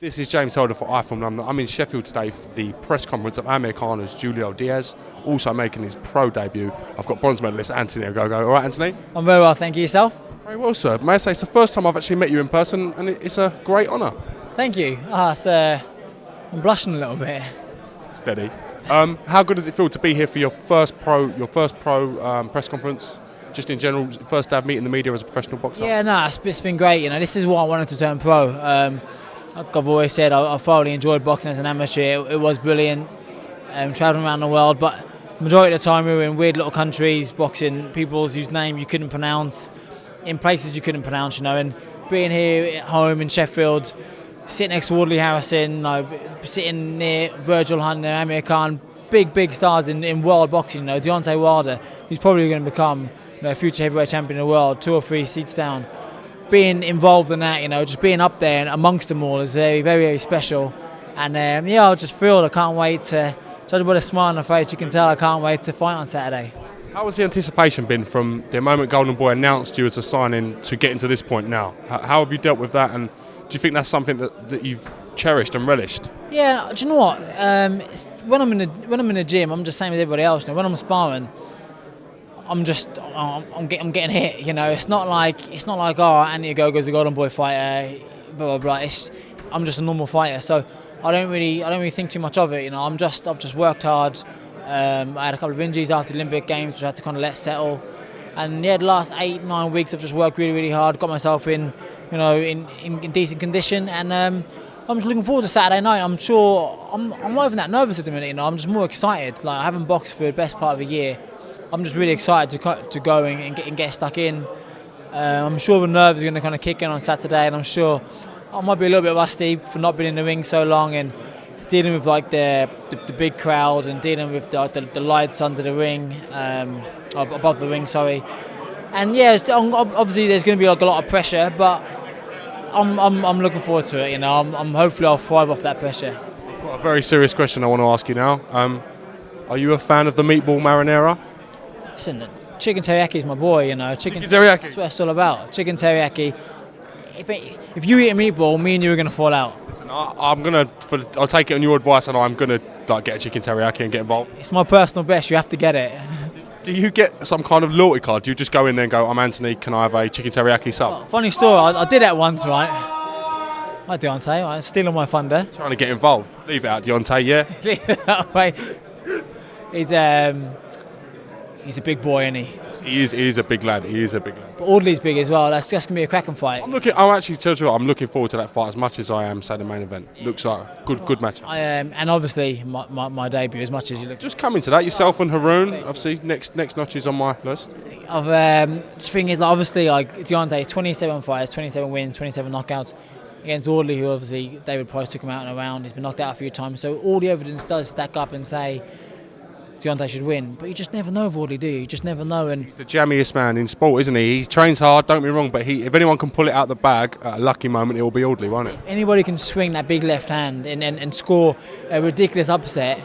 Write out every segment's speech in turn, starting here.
This is James Holder for iFilm London. I'm in Sheffield today for the press conference of Amir Khan's Julio Diaz, also making his pro debut. I've got bronze medalist Anthony Ogogo. All right, Anthony? I'm very well, thank you. Yourself? Very well, sir. May I say it's the first time I've actually met you in person, and it's a great honour. Thank you. I'm blushing a little bit. Steady. How good does it feel to be here for your first pro press conference? Just in general, first to have meeting the media as a professional boxer? Yeah, no, it's been great. You know, this is what I wanted to turn pro. Like I've always said, I thoroughly enjoyed boxing as an amateur. It was brilliant, travelling around the world, but majority of the time we were in weird little countries, boxing people whose name you couldn't pronounce, in places you couldn't pronounce, you know, and being here at home in Sheffield, sitting next to Audley Harrison, sitting near Virgil Hunter, Amir Khan, big stars in world boxing, you know, Deontay Wilder, who's probably going to become a future heavyweight champion of the world, 2 or 3 seats down. Being involved in that, you know, just being up there and amongst them all is very special. And yeah, I just feel I can't wait to, judge by the smile on the face, you can tell I can't wait to fight on Saturday. How has the anticipation been from the moment Golden Boy announced you as a signing to getting to this point now? How have you dealt with that, and do you think that's something that you've cherished and relished? Yeah, do you know what? When I'm in the gym, I'm just same as everybody else. You know, when I'm sparring, I'm getting hit. You know, it's not like oh, Anthony Ogogo's a Golden Boy fighter, blah blah blah. I'm just a normal fighter, so I don't really think too much of it. You know, I've just worked hard. I had a couple of injuries after the Olympic Games, which I had to kind of let settle. And yeah, the last 8-9 weeks I've just worked really hard, got myself in decent condition, and I'm just looking forward to Saturday night. I'm sure I'm not even that nervous at the minute. You know, I'm just more excited. Like I haven't boxed for the best part of a year. I'm just really excited to go and get stuck in. I'm sure the nerves are going to kind of kick in on Saturday, and I'm sure I might be a little bit rusty for not being in the ring so long and dealing with like the big crowd and dealing with the lights under the ring, above the ring, sorry. And yeah, obviously there's going to be like a lot of pressure, but I'm looking forward to it. You know, I'm hopefully I'll thrive off that pressure. I've got a very serious question I want to ask you now. Are you a fan of the meatball marinara? Listen, chicken teriyaki is my boy, you know. Chicken teriyaki? That's what it's all about. Chicken teriyaki. If you eat a meatball, me and you are going to fall out. Listen, I'll take it on your advice, and I'm going to get a chicken teriyaki and get involved. It's my personal best. You have to get it. Do you get some kind of loyalty card? Do you just go in there and go, I'm Anthony, can I have a chicken teriyaki sub? Oh, funny story, I did that once, right? Hi Deontay, right? Stealing my thunder. Trying to get involved. Leave it out, Deontay, yeah? Leave it that way. He's a big boy, isn't he? He is a big lad. He is a big lad. But Audley's big as well. That's just gonna be a cracking fight. I'm actually tell you what, I'm looking forward to that fight as much as I am, say, the main event. Looks like a good match. And obviously my debut, as much as you look. Just coming to that, yourself and Haroon. Obviously, next notch is on my list. The thing is, obviously, like Deontay, 27 fights, 27 wins, 27 knockouts against Audley, who obviously David Price took him out in a round. He's been knocked out a few times, so all the evidence does stack up and say Deontay should win, but you just never know with Audley, do you? You just never know. And he's the jammiest man in sport, isn't he? He trains hard, don't be wrong, but if anyone can pull it out the bag at a lucky moment, it will be Audley, won't it? If anybody can swing that big left hand and score a ridiculous upset,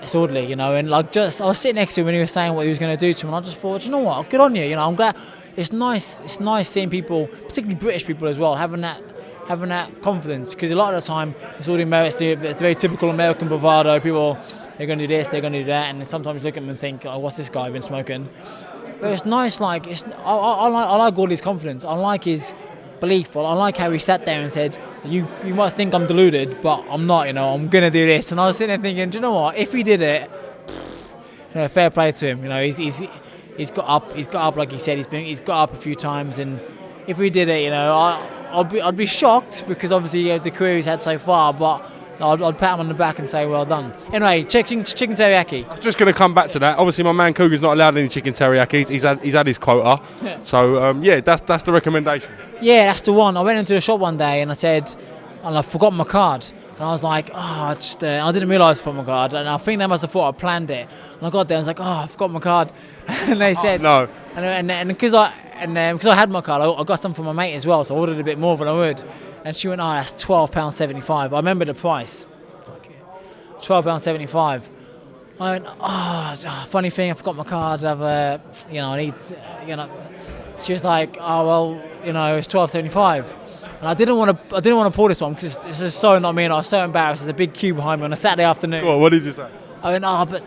it's Audley, you know. And like, just I was sitting next to him when he was saying what he was going to do to him, and I just thought, you know what, good on you. You know, I'm glad. It's nice seeing people, particularly British people as well, having that confidence, because a lot of the time it's all the Americans do. It's very typical American bravado. People, they're going to do this, they're going to do that, and sometimes look at them and think, oh, what's this guy been smoking? But it's nice, like, I like Audley's confidence. I like his belief. I like how he sat there and said, you might think I'm deluded, but I'm not, you know, I'm going to do this. And I was sitting there thinking, do you know what, if he did it, you know, fair play to him. You know, he's got up, like he said, he's got up a few times, and if he did it, you know, I'd be shocked, because obviously the career he's had so far, but I'd pat him on the back and say, well done. Anyway, chicken teriyaki. I was just going to come back to that. Obviously, my man Cougar's not allowed any chicken teriyaki. He's had his quota. Yeah. So, yeah, that's the recommendation. Yeah, that's the one. I went into the shop one day and I forgot my card. And I was like, I didn't realise I forgot my card. And I think they must have thought I planned it. And I got there and I was like, I forgot my card. And they said, no. And because I had my card, I got some for my mate as well, so I ordered a bit more than I would. And she went, that's £12.75. I remember the price. £12.75. I went, funny thing, I forgot my card. I need, She was like, well, it's £12.75. And I didn't want to pull this one because it's just so not me, and I was so embarrassed. There's a big queue behind me on a Saturday afternoon. Go on, what did you say? I went, but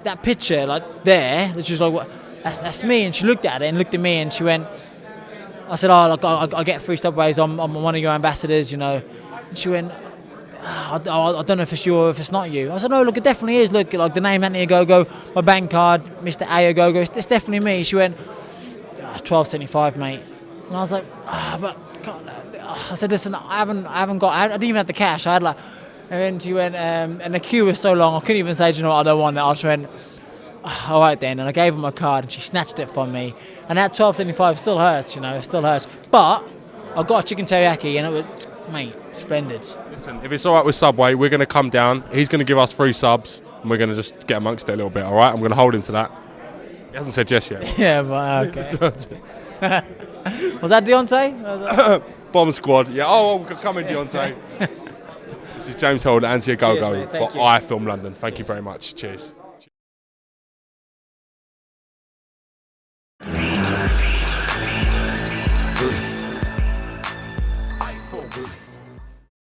that picture, like there, she was like, what? That's me. And she looked at it and looked at me and she went, I said, look, I get free subways. I'm one of your ambassadors, you know. And she went, I don't know if it's you or if it's not you. I said, no, look, it definitely is. Look, like the name Anthony Ogogo, my bank card, Mr. A Ogogo, it's definitely me. She went, $12.75, mate. And I was like, but God, I said, listen, I didn't even have the cash. I had like, and then she went, and the queue was so long, I couldn't even say, do you know what, I don't want it. I just went, all right then, and I gave her my card, and she snatched it from me. And that $12.75 still hurts, you know, it still hurts. But I got a chicken teriyaki, and it was, mate, splendid. Listen, if it's all right with Subway, we're going to come down. He's going to give us free subs, and we're going to just get amongst it a little bit, all right? I'm going to hold him to that. He hasn't said yes yet. Yeah, but okay. Was that Deontay? Bomb squad. Yeah. Oh, come in, Deontay. This is James Hold, Anthony Ogogo for I Film London. Thank you very much. Cheers.